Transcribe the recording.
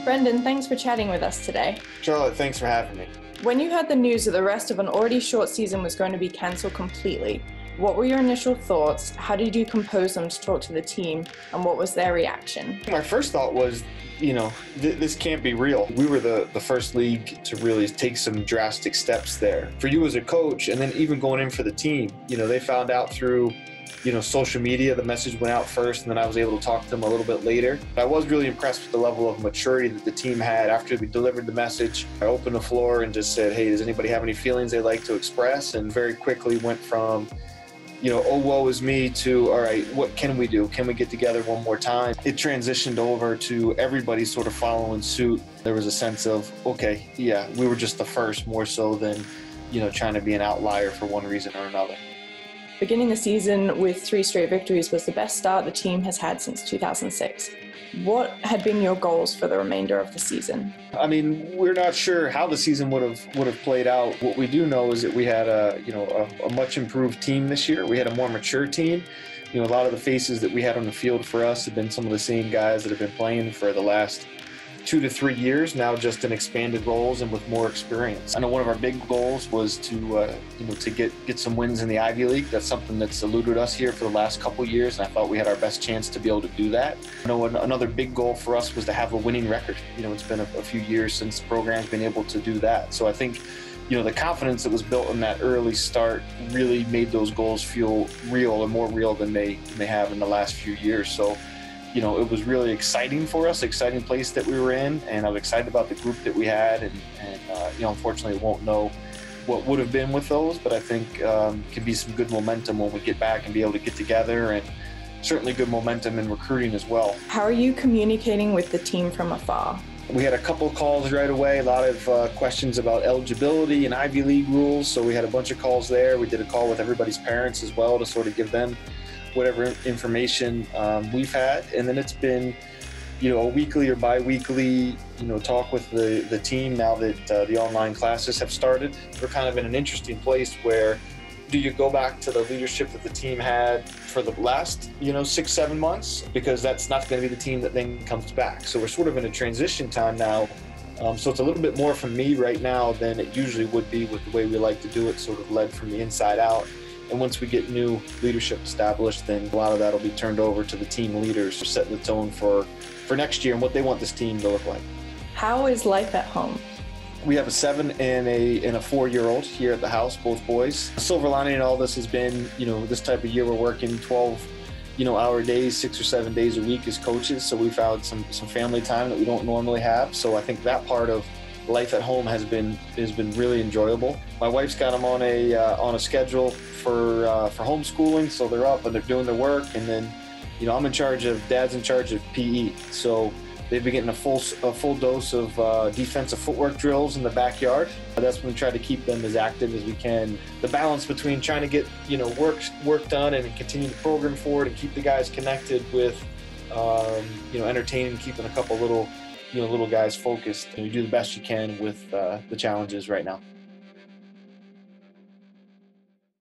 Brendan, thanks for chatting with us today. Charlotte, thanks for having me. When you heard the news that the rest of an already short season was going to be cancelled completely, what were your initial thoughts? How did you compose them to talk to the team, and what was their reaction? My first thought was, this can't be real. We were the first league to really take some drastic steps there. For you as a coach, and then even going in for the team, they found out through social media. The message went out first, and then I was able to talk to them a little bit later. I was really impressed with the level of maturity that the team had. After we delivered the message, I opened the floor and just said, hey, does anybody have any feelings they'd like to express? And very quickly went from, oh, woe is me, to, all right, what can we do? Can we get together one more time? It transitioned over to everybody sort of following suit. There was a sense of, okay, yeah, we were just the first, more so than, trying to be an outlier for one reason or another. Beginning the season with 3 straight victories was the best start the team has had since 2006. What had been your goals for the remainder of the season? I mean, we're not sure how the season would have played out. What we do know is that we had a much improved team this year. We had a more mature team. A lot of the faces that we had on the field for us have been some of the same guys that have been playing for the last 2 to 3 years, now just in expanded roles and with more experience. I know one of our big goals was to get some wins in the Ivy League. That's something that's eluded us here for the last couple of years, and I thought we had our best chance to be able to do that. I know another big goal for us was to have a winning record. It's been a few years since the program's been able to do that. So I think the confidence that was built in that early start really made those goals feel real, or more real than they have in the last few years. So it was really exciting for us, exciting place that we were in, and I was excited about the group that we had, and unfortunately won't know what would have been with those, but I think can be some good momentum when we get back and be able to get together, and certainly good momentum in recruiting as well. How are you communicating with the team from afar? We had a couple of calls right away, a lot of questions about eligibility and Ivy League rules, so we had a bunch of calls there. We did a call with everybody's parents as well to sort of give them whatever information we've had, and then it's been a weekly or bi-weekly talk with the team now that the online classes have started. We're kind of in an interesting place where, do you go back to the leadership that the team had for the last 6-7 months, because that's not going to be the team that then comes back. So we're sort of in a transition time now. So it's a little bit more from me right now than it usually would be with the way we like to do it, sort of led from the inside out. And once we get new leadership established, then a lot of that will be turned over to the team leaders for setting the tone for next year and what they want this team to look like. How is life at home? We have a 7 and a 4-year-old here at the house, both boys. The silver lining in all this has been, this type of year we're working 12 hour days, 6 or 7 days a week as coaches. So we found some family time that we don't normally have. So I think that part of life at home has been really enjoyable. My wife's got them on a schedule for homeschooling, so they're up and they're doing their work, and then I'm in charge of, Dad's in charge of PE, so they've been getting a full dose of defensive footwork drills in the backyard. That's when we try to keep them as active as we can. The balance between trying to get work done and continue the program forward and keep the guys connected with entertaining, keeping a couple little guys focused. And you do the best you can with the challenges right now.